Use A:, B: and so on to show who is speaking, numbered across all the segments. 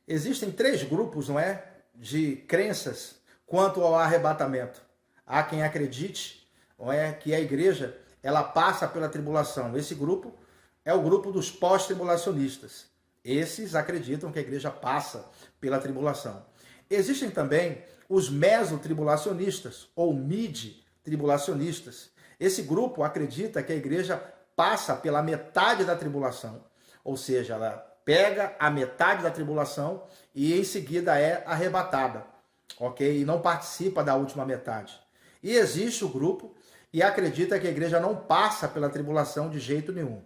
A: Existem três grupos, não é, de crenças quanto ao arrebatamento. Há quem acredite, não é, que a igreja ela passa pela tribulação. Esse grupo é o grupo dos pós-tribulacionistas. Esses acreditam que a igreja passa pela tribulação. Existem também os mesotribulacionistas ou mid-tribulacionistas. Esse grupo acredita que a igreja passa pela metade da tribulação, ou seja, ela pega a metade da tribulação e em seguida é arrebatada, ok? E não participa da última metade. E existe o grupo que acredita que a igreja não passa pela tribulação de jeito nenhum.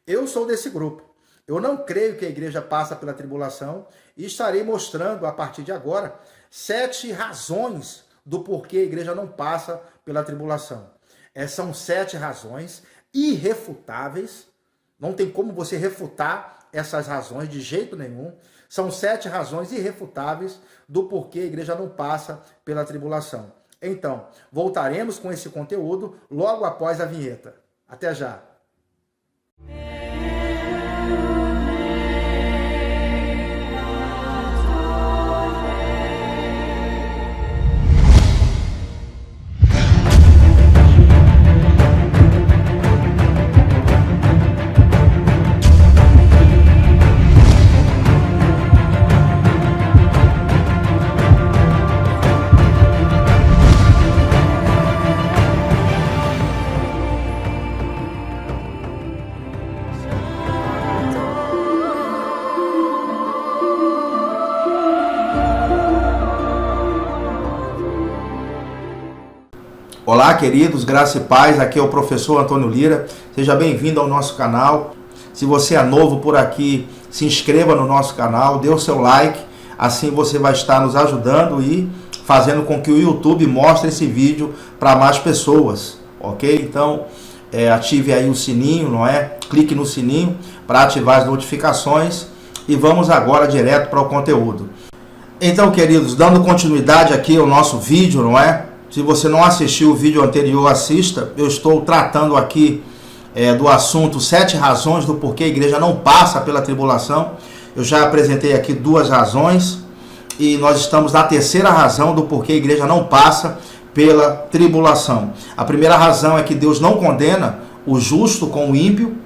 A: Eu sou desse grupo. Eu não creio que a igreja passa pela tribulação e estarei mostrando a partir de agora 7 razões do porquê a igreja não passa pela tribulação. São 7 razões irrefutáveis, não tem como você refutar essas razões de jeito nenhum. São 7 razões irrefutáveis do porquê a igreja não passa pela tribulação. Então, voltaremos com esse conteúdo logo após a vinheta. Até já! Olá, queridos, graça e paz, aqui é o professor Antônio Lira, seja bem-vindo ao nosso canal. Se você é novo por aqui, se inscreva no nosso canal, dê o seu like, assim você vai estar nos ajudando e fazendo com que o YouTube mostre esse vídeo para mais pessoas, ok? Então, ative aí o sininho, não é? Clique no sininho para ativar as notificações e vamos agora direto para o conteúdo. Então, queridos, dando continuidade aqui ao nosso vídeo, não é? Se você não assistiu o vídeo anterior, assista. Eu estou tratando aqui do assunto 7 razões do porquê a igreja não passa pela tribulação. Eu já apresentei aqui 2 razões e nós estamos na 3ª razão do porquê a igreja não passa pela tribulação. A primeira razão é que Deus não condena o justo com o ímpio.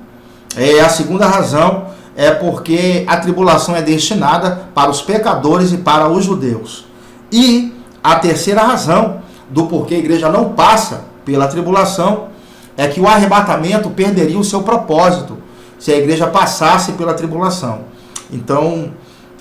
A: A segunda razão é porque a tribulação é destinada para os pecadores e para os judeus. E a 3ª razão do porquê a igreja não passa pela tribulação é que o arrebatamento perderia o seu propósito se a igreja passasse pela tribulação. Então,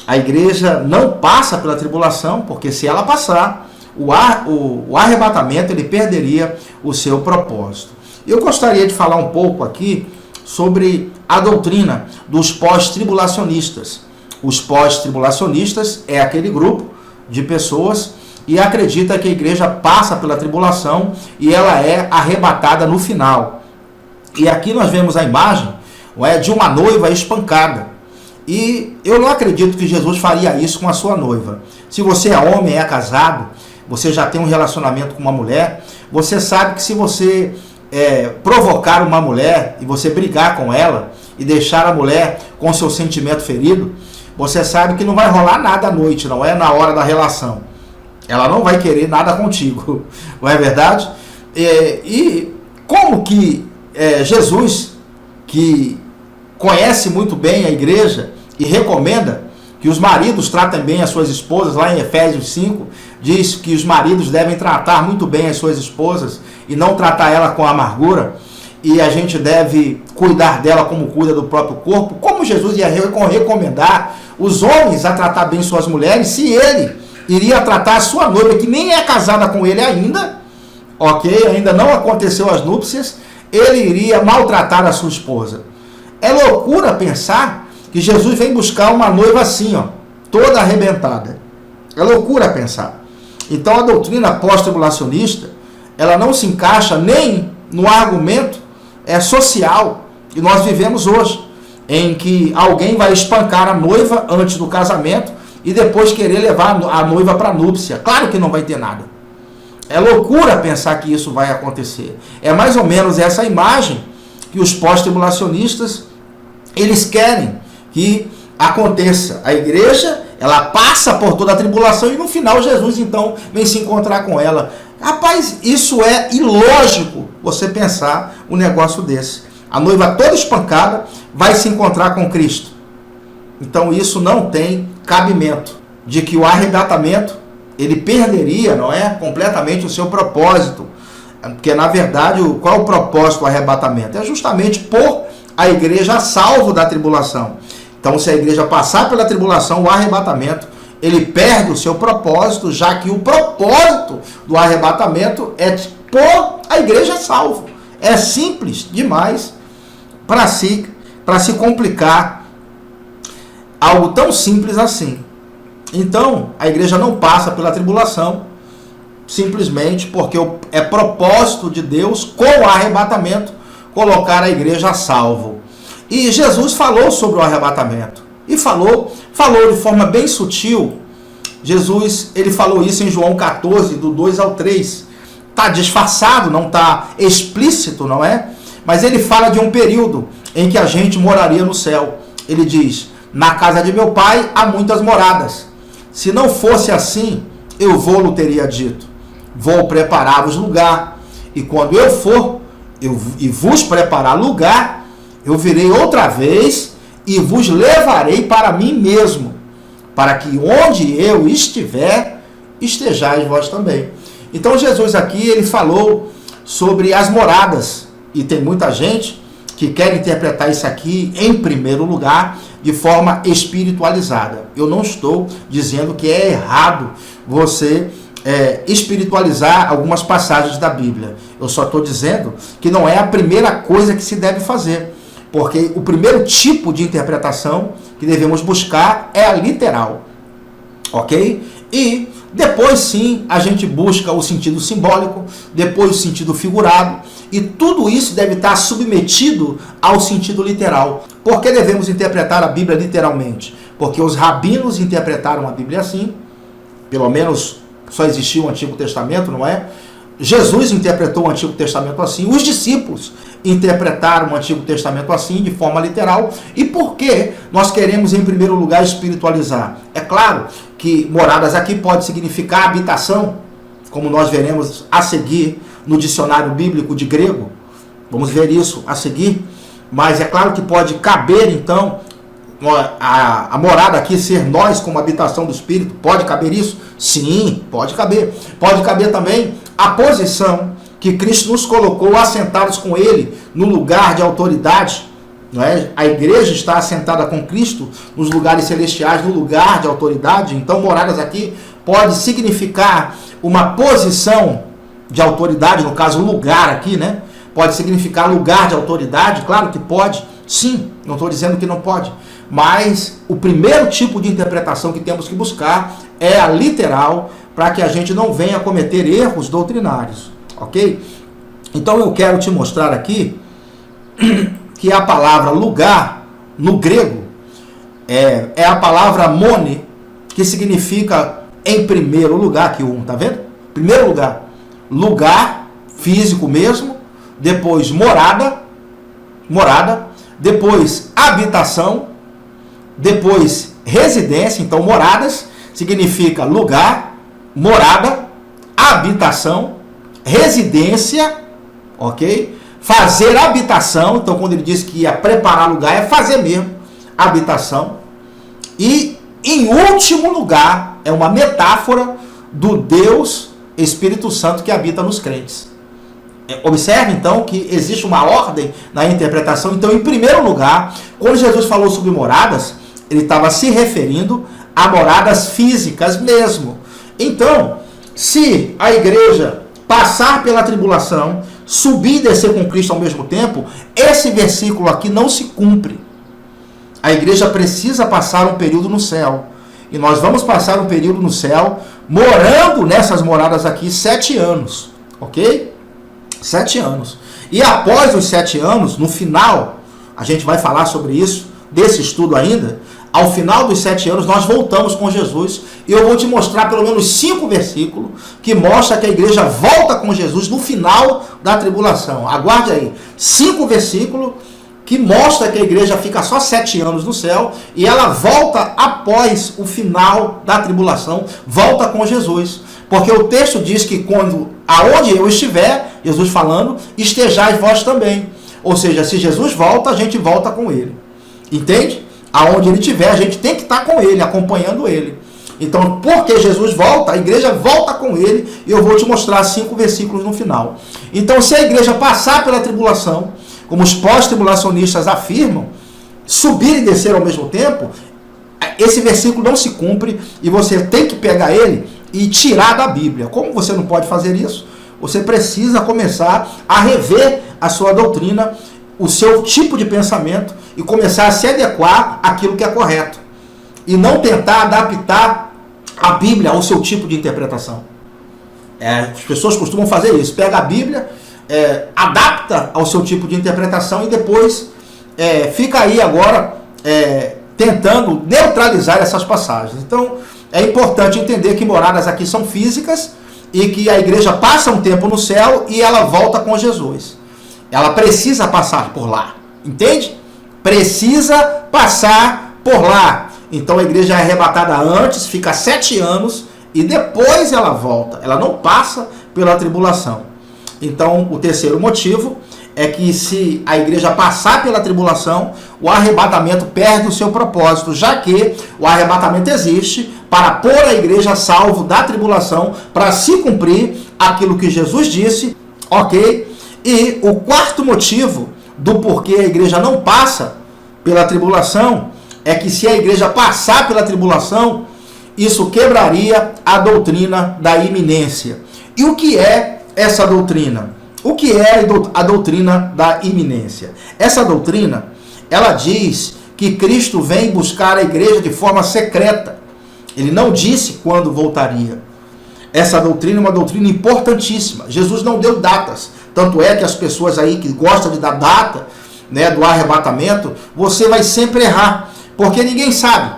A: a igreja não passa pela tribulação, porque se ela passar, o arrebatamento ele perderia o seu propósito. Eu gostaria de falar um pouco aqui sobre a doutrina dos pós-tribulacionistas. Os pós-tribulacionistas é aquele grupo de pessoas e acredita que a igreja passa pela tribulação e ela é arrebatada no final. E aqui nós vemos a imagem de uma noiva espancada. E eu não acredito que Jesus faria isso com a sua noiva. Se você é homem, é casado, você já tem um relacionamento com uma mulher, você sabe que se você provocar uma mulher e você brigar com ela e deixar a mulher com seu sentimento ferido, você sabe que não vai rolar nada à noite, não é na hora da relação. Ela não vai querer nada contigo, não é verdade? E como que Jesus, que conhece muito bem a igreja e recomenda que os maridos tratem bem as suas esposas, lá em Efésios 5, diz que os maridos devem tratar muito bem as suas esposas e não tratar ela com amargura, e a gente deve cuidar dela como cuida do próprio corpo. Como Jesus ia recomendar os homens a tratar bem suas mulheres, se ele iria tratar a sua noiva, que nem é casada com ele ainda, ok? Ainda não aconteceu as núpcias, ele iria maltratar a sua esposa. É loucura pensar que Jesus vem buscar uma noiva assim, ó, toda arrebentada. É loucura pensar. Então a doutrina pós-tribulacionista, ela não se encaixa nem no argumento social que nós vivemos hoje, em que alguém vai espancar a noiva antes do casamento e depois querer levar a noiva para a núpcia. Claro que não vai ter nada. É loucura pensar que isso vai acontecer. É mais ou menos essa imagem que os pós-tribulacionistas, eles querem que aconteça. A igreja, ela passa por toda a tribulação e no final Jesus então vem se encontrar com ela. Rapaz, isso é ilógico você pensar um negócio desse. A noiva toda espancada vai se encontrar com Cristo. Então isso não tem cabimento. De que o arrebatamento, ele perderia, não é, completamente o seu propósito. Porque na verdade, qual é o propósito do arrebatamento? É justamente pôr a igreja a salvo da tribulação. Então se a igreja passar pela tribulação, o arrebatamento, ele perde o seu propósito, já que o propósito do arrebatamento é pôr a igreja a salvo. É simples demais para se complicar algo tão simples assim. Então, a igreja não passa pela tribulação, simplesmente porque é propósito de Deus, com o arrebatamento, colocar a igreja a salvo. E Jesus falou sobre o arrebatamento. E falou de forma bem sutil. Jesus, ele falou isso em João 14, do 2 ao 3. Está disfarçado, não está explícito, não é? Mas ele fala de um período em que a gente moraria no céu. Ele diz, na casa de meu pai há muitas moradas. Se não fosse assim, eu vou-lhe teria dito. Vou preparar-vos lugar. E quando eu for e vos preparar lugar, eu virei outra vez e vos levarei para mim mesmo, para que onde eu estiver, estejais vós também. Então Jesus aqui, ele falou sobre as moradas. E tem muita gente que quer interpretar isso aqui, em primeiro lugar, de forma espiritualizada. Eu não estou dizendo que é errado você espiritualizar algumas passagens da Bíblia. Eu só estou dizendo que não é a primeira coisa que se deve fazer. Porque o primeiro tipo de interpretação que devemos buscar é a literal. Ok? E depois sim a gente busca o sentido simbólico, depois o sentido figurado, e tudo isso deve estar submetido ao sentido literal. Por que devemos interpretar a Bíblia literalmente? Porque os rabinos interpretaram a Bíblia assim, pelo menos só existia o Antigo Testamento, não é? Jesus interpretou o Antigo Testamento assim, os discípulos interpretaram o Antigo Testamento assim, de forma literal. E por que nós queremos, em primeiro lugar, espiritualizar? É claro que moradas aqui pode significar habitação, como nós veremos a seguir no dicionário bíblico de grego. Vamos ver isso a seguir. Mas é claro que pode caber, então, a morada aqui ser nós como habitação do Espírito. Pode caber isso? Sim, pode caber. Pode caber também a posição que Cristo nos colocou assentados com Ele no lugar de autoridade. Não é? A igreja está assentada com Cristo nos lugares celestiais, no lugar de autoridade. Então, moradas aqui pode significar uma posição de autoridade, no caso, lugar aqui, né? Pode significar lugar de autoridade, claro que pode. Sim, não estou dizendo que não pode. Mas o primeiro tipo de interpretação que temos que buscar é a literal, para que a gente não venha cometer erros doutrinários. Ok? Então eu quero te mostrar aqui que a palavra lugar, no grego, é a palavra mone, que significa em primeiro lugar, aqui tá vendo? Primeiro lugar. Lugar físico mesmo, depois morada, depois habitação, depois residência. Então moradas significa lugar, morada, habitação, residência, ok? Fazer habitação, então quando ele diz que ia preparar lugar, é fazer mesmo habitação. E em último lugar, é uma metáfora do Deus Espírito Santo que habita nos crentes. Observe então que existe uma ordem na interpretação. Então, em primeiro lugar, quando Jesus falou sobre moradas, ele estava se referindo a moradas físicas mesmo. Então, se a igreja passar pela tribulação, subir e descer com Cristo ao mesmo tempo, esse versículo aqui não se cumpre. A igreja precisa passar um período no céu. E nós vamos passar um período no céu, morando nessas moradas aqui 7 anos. Ok? 7 anos. E após os 7 anos, no final, a gente vai falar sobre isso, desse estudo ainda. Ao final dos 7 anos, nós voltamos com Jesus. E eu vou te mostrar pelo menos 5 versículos que mostram que a igreja volta com Jesus no final da tribulação. Aguarde aí. 5 versículos que mostra que a igreja fica só 7 anos no céu e ela volta após o final da tribulação, volta com Jesus. Porque o texto diz que quando, aonde eu estiver, Jesus falando, estejais vós também. Ou seja, se Jesus volta, a gente volta com ele. Entende? Aonde ele estiver, a gente tem que estar com ele, acompanhando ele. Então, porque Jesus volta, a igreja volta com ele, e eu vou te mostrar 5 versículos no final. Então, se a igreja passar pela tribulação, como os pós-tribulacionistas afirmam, subir e descer ao mesmo tempo, esse versículo não se cumpre e você tem que pegar ele e tirar da Bíblia. Como você não pode fazer isso? Você precisa começar a rever a sua doutrina, o seu tipo de pensamento e começar a se adequar àquilo que é correto. E não tentar adaptar a Bíblia ao seu tipo de interpretação. As pessoas costumam fazer isso. Pega a Bíblia, adapta ao seu tipo de interpretação e depois fica aí agora tentando neutralizar essas passagens. Então, é importante entender que moradas aqui são físicas e que a igreja passa um tempo no céu e ela volta com Jesus. Ela precisa passar por lá. Entende? Precisa passar por lá. Então a igreja é arrebatada antes, fica 7 anos e depois ela volta. Ela não passa pela tribulação. Então o terceiro motivo é que se a igreja passar pela tribulação, o arrebatamento perde o seu propósito, já que o arrebatamento existe para pôr a igreja a salvo da tribulação, para se cumprir aquilo que Jesus disse, ok? E o quarto motivo do porquê a igreja não passa pela tribulação é que se a igreja passar pela tribulação, isso quebraria a doutrina da iminência. E o que é essa doutrina? O que é a doutrina da iminência? Essa doutrina, ela diz que Cristo vem buscar a igreja de forma secreta. Ele não disse quando voltaria. Essa doutrina é uma doutrina importantíssima. Jesus não deu datas. Tanto é que as pessoas aí que gostam de dar data, né, do arrebatamento, você vai sempre errar. Porque ninguém sabe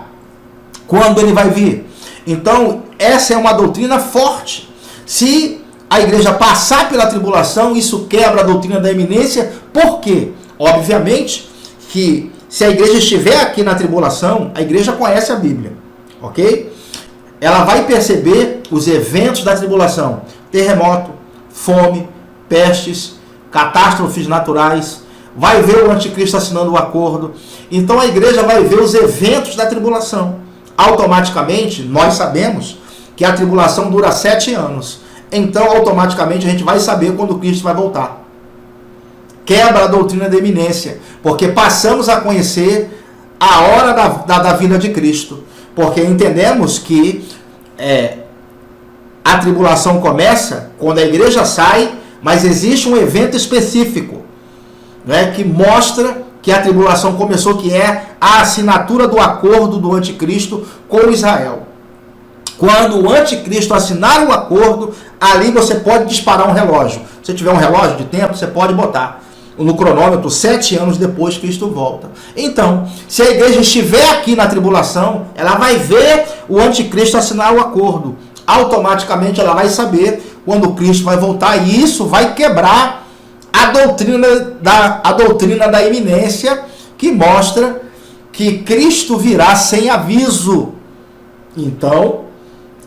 A: quando ele vai vir. Então, essa é uma doutrina forte. Se a igreja passar pela tribulação, isso quebra a doutrina da iminência. Por quê? Obviamente que se a igreja estiver aqui na tribulação, a igreja conhece a Bíblia, ok? Ela vai perceber os eventos da tribulação: terremoto, fome, pestes, catástrofes naturais. Vai ver o anticristo assinando o acordo. Então a igreja vai ver os eventos da tribulação. Automaticamente, nós sabemos que a tribulação dura 7 anos. Então, automaticamente, a gente vai saber quando Cristo vai voltar. Quebra a doutrina da iminência, porque passamos a conhecer a hora da vinda de Cristo. Porque entendemos que a tribulação começa quando a igreja sai, mas existe um evento específico, né, que mostra que a tribulação começou, que é a assinatura do acordo do anticristo com Israel. Quando o anticristo assinar o acordo, ali você pode disparar um relógio. Se tiver um relógio de tempo, você pode botar no cronômetro 7 anos depois que Cristo volta. Então, se a igreja estiver aqui na tribulação, ela vai ver o anticristo assinar o acordo. Automaticamente ela vai saber quando Cristo vai voltar, e isso vai quebrar a doutrina da iminência, que mostra que Cristo virá sem aviso. Então,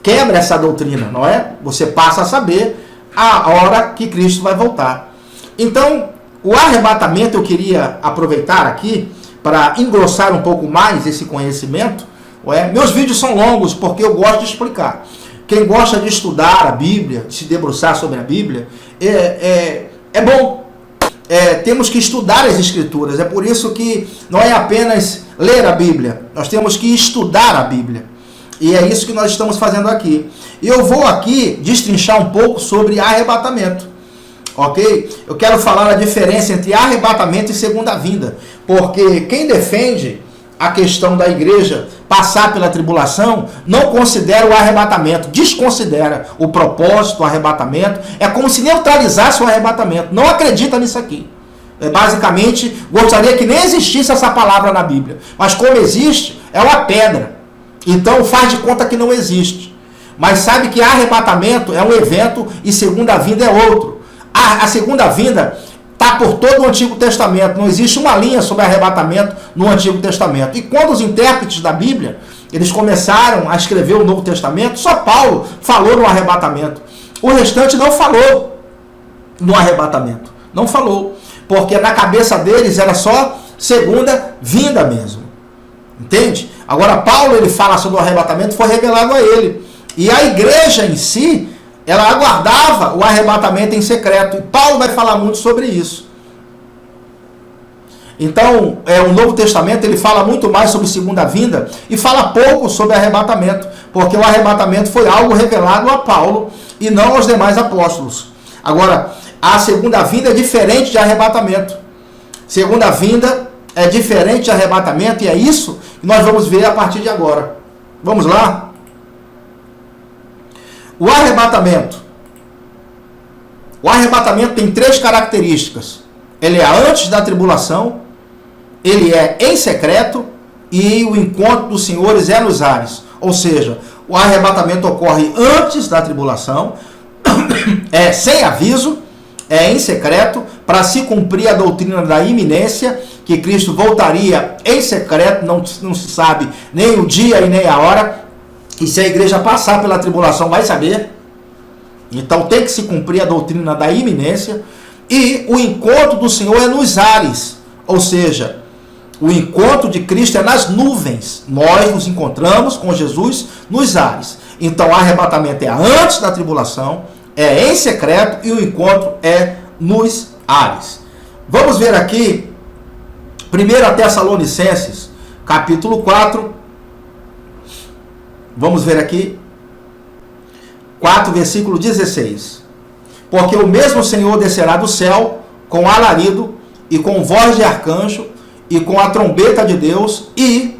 A: quebra essa doutrina, não é? Você passa a saber a hora que Cristo vai voltar. Então, o arrebatamento, eu queria aproveitar aqui para engrossar um pouco mais esse conhecimento. Meus vídeos são longos porque eu gosto de explicar. Quem gosta de estudar a Bíblia, de se debruçar sobre a Bíblia, é bom. Temos que estudar as Escrituras. É por isso que não é apenas ler a Bíblia. Nós temos que estudar a Bíblia. E é isso que nós estamos fazendo aqui. E eu vou aqui destrinchar um pouco sobre arrebatamento. Ok? Eu quero falar a diferença entre arrebatamento e segunda vinda. Porque quem defende a questão da igreja passar pela tribulação não considera o arrebatamento, desconsidera o propósito, o arrebatamento. É como se neutralizasse o arrebatamento. Não acredita nisso aqui. Basicamente, gostaria que nem existisse essa palavra na Bíblia. Mas como existe, é uma pedra. Então faz de conta que não existe. Mas sabe que arrebatamento é um evento e segunda vinda é outro. A segunda vinda está por todo o Antigo Testamento. Não existe uma linha sobre arrebatamento no Antigo Testamento. E quando os intérpretes da Bíblia, eles começaram a escrever o Novo Testamento, só Paulo falou no arrebatamento. O restante não falou no arrebatamento. Não falou. Porque na cabeça deles era só segunda vinda mesmo. Entende? Agora Paulo, ele fala sobre o arrebatamento, foi revelado a ele. E a igreja em si, ela aguardava o arrebatamento em secreto. E Paulo vai falar muito sobre isso. Então, o Novo Testamento, ele fala muito mais sobre segunda vinda e fala pouco sobre arrebatamento, porque o arrebatamento foi algo revelado a Paulo e não aos demais apóstolos. Agora, a segunda vinda é diferente de arrebatamento. Segunda vinda é diferente de arrebatamento e é isso que nós vamos ver a partir de agora. Vamos lá? O arrebatamento. O arrebatamento tem 3 características. Ele é antes da tribulação, ele é em secreto e o encontro dos senhores é nos ares. Ou seja, o arrebatamento ocorre antes da tribulação, é sem aviso, é em secreto, para se cumprir a doutrina da iminência, que Cristo voltaria em secreto, não se sabe nem o dia e nem a hora, e se a igreja passar pela tribulação vai saber. Então tem que se cumprir a doutrina da iminência, e o encontro do Senhor é nos ares, ou seja, o encontro de Cristo é nas nuvens. Nós nos encontramos com Jesus nos ares. Então o arrebatamento é antes da tribulação, é em secreto e o encontro é nos ares. Vamos ver aqui 1 Tessalonicenses, capítulo 4. Vamos ver aqui 4, versículo 16. Porque o mesmo Senhor descerá do céu com alarido e com voz de arcanjo e com a trombeta de Deus, e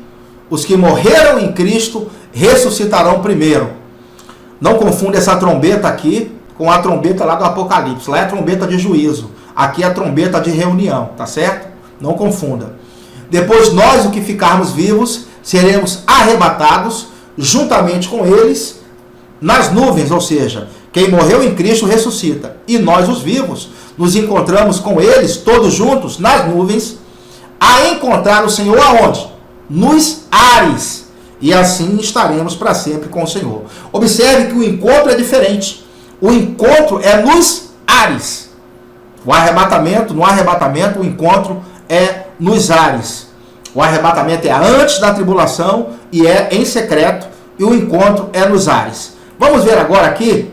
A: os que morreram em Cristo ressuscitarão primeiro. Não confunda essa trombeta aqui com a trombeta lá do Apocalipse. Lá é a trombeta de juízo. Aqui é a trombeta de reunião, tá certo? Não confunda. Depois nós, o que ficarmos vivos, seremos arrebatados juntamente com eles nas nuvens, ou seja, quem morreu em Cristo ressuscita. E nós, os vivos, nos encontramos com eles, todos juntos, nas nuvens, a encontrar o Senhor aonde? Nos ares. E assim estaremos para sempre com o Senhor. Observe que o encontro é diferente. O encontro é nos ares. No arrebatamento, o encontro é nos ares. O arrebatamento é antes da tribulação e é em secreto, e o encontro é nos ares. Vamos ver agora aqui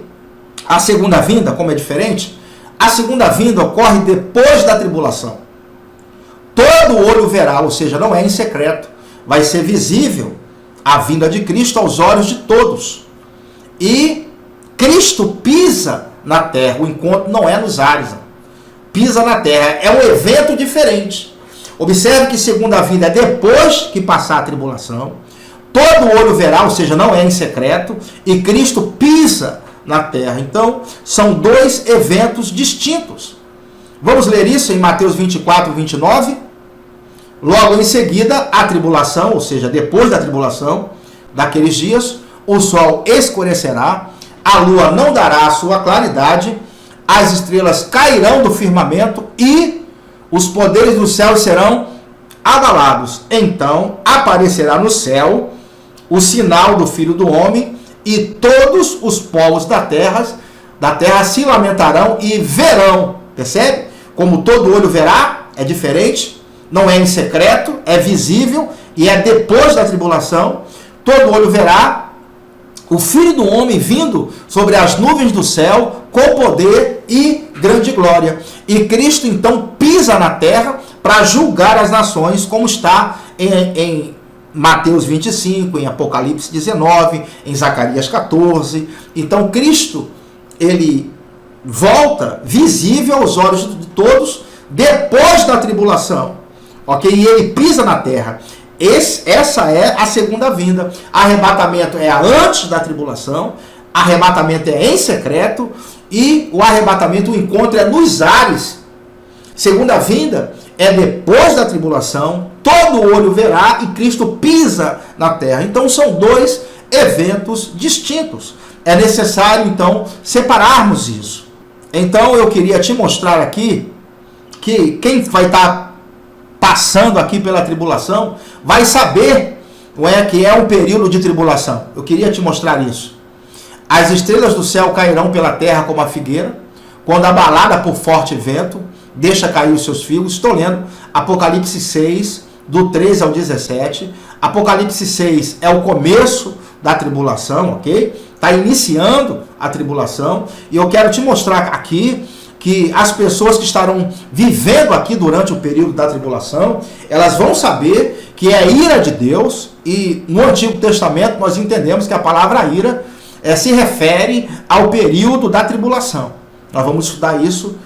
A: a segunda vinda, como é diferente. A segunda vinda ocorre depois da tribulação. Todo olho verá, ou seja, não é em secreto. Vai ser visível a vinda de Cristo aos olhos de todos. E Cristo pisa na terra. O encontro não é nos ares. Pisa na terra. É um evento diferente. Observe que segunda vinda é depois que passar a tribulação. Todo olho verá, ou seja, não é em secreto. E Cristo pisa na terra. Então, são 2 eventos distintos. Vamos ler isso em Mateus 24, 29. Logo em seguida, a tribulação, ou seja, depois da tribulação, daqueles dias, o sol escurecerá, a lua não dará a sua claridade, as estrelas cairão do firmamento e os poderes do céu serão abalados. Então aparecerá no céu o sinal do Filho do Homem, e todos os povos da terra se lamentarão e verão. Percebe? Como todo olho verá, é diferente, não é em secreto, é visível e é depois da tribulação. Todo olho verá o Filho do Homem vindo sobre as nuvens do céu com poder e grande glória. E Cristo então pisa na terra para julgar as nações, como está em Mateus 25, em Apocalipse 19, em Zacarias 14. Então Cristo, ele volta visível aos olhos de todos depois da tribulação, ok? E ele pisa na terra. Essa é a segunda vinda. Arrebatamento é antes da tribulação, arrebatamento é em secreto, e o arrebatamento, o encontro é nos ares. Segunda vinda é depois da tribulação, todo olho verá e Cristo pisa na terra. Então são 2 eventos distintos. É necessário então separarmos isso. Então eu queria te mostrar aqui que quem vai estar passando aqui pela tribulação vai saber, não é, que é um período de tribulação. Eu queria te mostrar isso. As estrelas do céu cairão pela terra como a figueira, quando abalada por forte vento, deixa cair os seus figos. Estou lendo Apocalipse 6, do 13 ao 17. Apocalipse 6 é o começo da tribulação, ok? Está iniciando a tribulação. E eu quero te mostrar aqui que as pessoas que estarão vivendo aqui durante o período da tribulação, elas vão saber que é ira de Deus. E no Antigo Testamento nós entendemos que a palavra ira se refere ao período da tribulação. Nós vamos estudar isso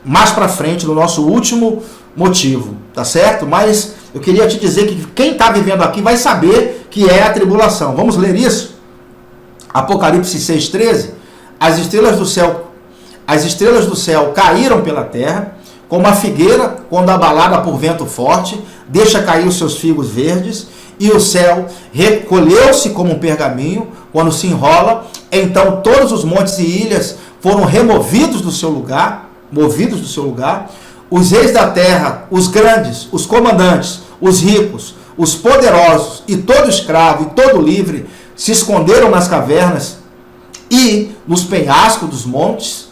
A: mais para frente no nosso último motivo, tá certo? Mas eu queria te dizer que quem está vivendo aqui vai saber que é a tribulação. Vamos ler isso? Apocalipse 6,13. As estrelas do céu caíram pela terra, como a figueira, quando abalada por vento forte, deixa cair os seus figos verdes, e o céu recolheu-se como um pergaminho, quando se enrola. Então todos os montes e ilhas foram removidos do seu lugar, movidos do seu lugar. Os reis da terra, os grandes, os comandantes, os ricos, os poderosos, e todo escravo e todo livre, se esconderam nas cavernas e nos penhascos dos montes.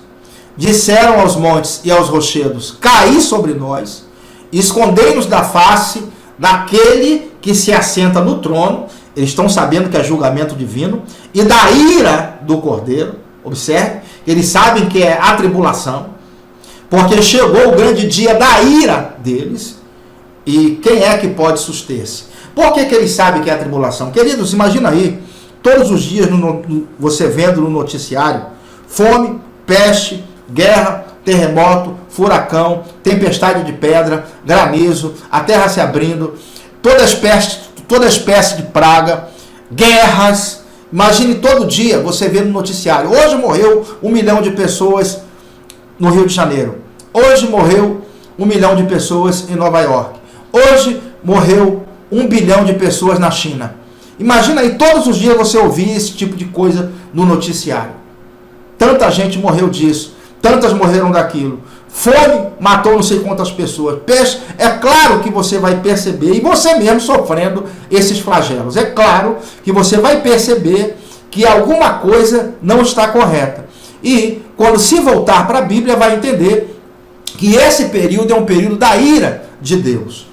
A: Disseram aos montes e aos rochedos: caí sobre nós, escondei-nos da face daquele que se assenta no trono. Eles estão sabendo que é julgamento divino, e da ira do Cordeiro. Observe, eles sabem que é a tribulação, porque chegou o grande dia da ira deles. E quem é que pode suster-se? Por que eles sabem que é a tribulação? Queridos, imagina aí, todos os dias você vendo no noticiário fome, peste, guerra, terremoto, furacão, tempestade de pedra, granizo, a terra se abrindo, toda espécie de praga, guerras. Imagine todo dia você vê no noticiário: hoje morreu 1 milhão de pessoas no Rio de Janeiro, hoje morreu 1 milhão de pessoas em Nova York, hoje morreu 1 bilhão de pessoas na China. Imagina aí todos os dias você ouvir esse tipo de coisa no noticiário. Tanta gente morreu disso, tantas morreram daquilo. Fome matou não sei quantas pessoas. Peixe, é claro que você vai perceber, e você mesmo sofrendo esses flagelos, é claro que você vai perceber que alguma coisa não está correta. E quando se voltar para a Bíblia, vai entender que esse período é um período da ira de Deus.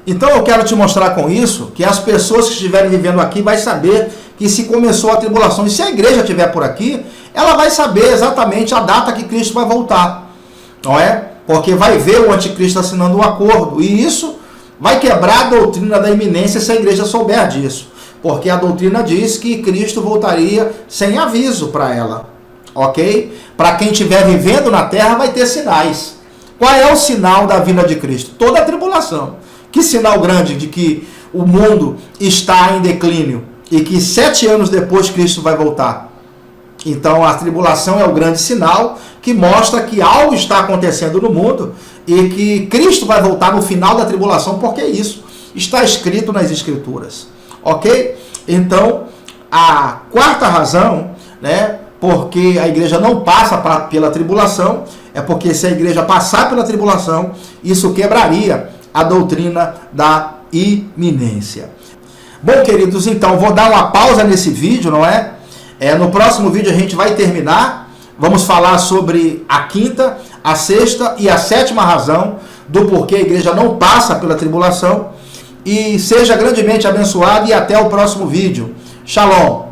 A: Então eu quero te mostrar com isso que as pessoas que estiverem vivendo aqui vai saber que se começou a tribulação. E se a igreja estiver por aqui, ela vai saber exatamente a data que Cristo vai voltar. Não é? Porque vai ver o anticristo assinando um acordo. E isso vai quebrar a doutrina da iminência se a igreja souber disso. Porque a doutrina diz que Cristo voltaria sem aviso para ela. Ok? Para quem estiver vivendo na terra vai ter sinais. Qual é o sinal da vinda de Cristo? Toda a tribulação. Que sinal grande de que o mundo está em declínio e que 7 anos depois Cristo vai voltar. Então a tribulação é o grande sinal que mostra que algo está acontecendo no mundo e que Cristo vai voltar no final da tribulação, porque isso está escrito nas Escrituras. Ok? Então, a quarta razão, né, porque a igreja não passa pela tribulação, é porque se a igreja passar pela tribulação, isso quebraria a doutrina da iminência. Bom, queridos, então vou dar uma pausa nesse vídeo, não é? No próximo vídeo a gente vai terminar. Vamos falar sobre a quinta, a sexta e a sétima razão do porquê a igreja não passa pela tribulação. E seja grandemente abençoado e até o próximo vídeo. Shalom!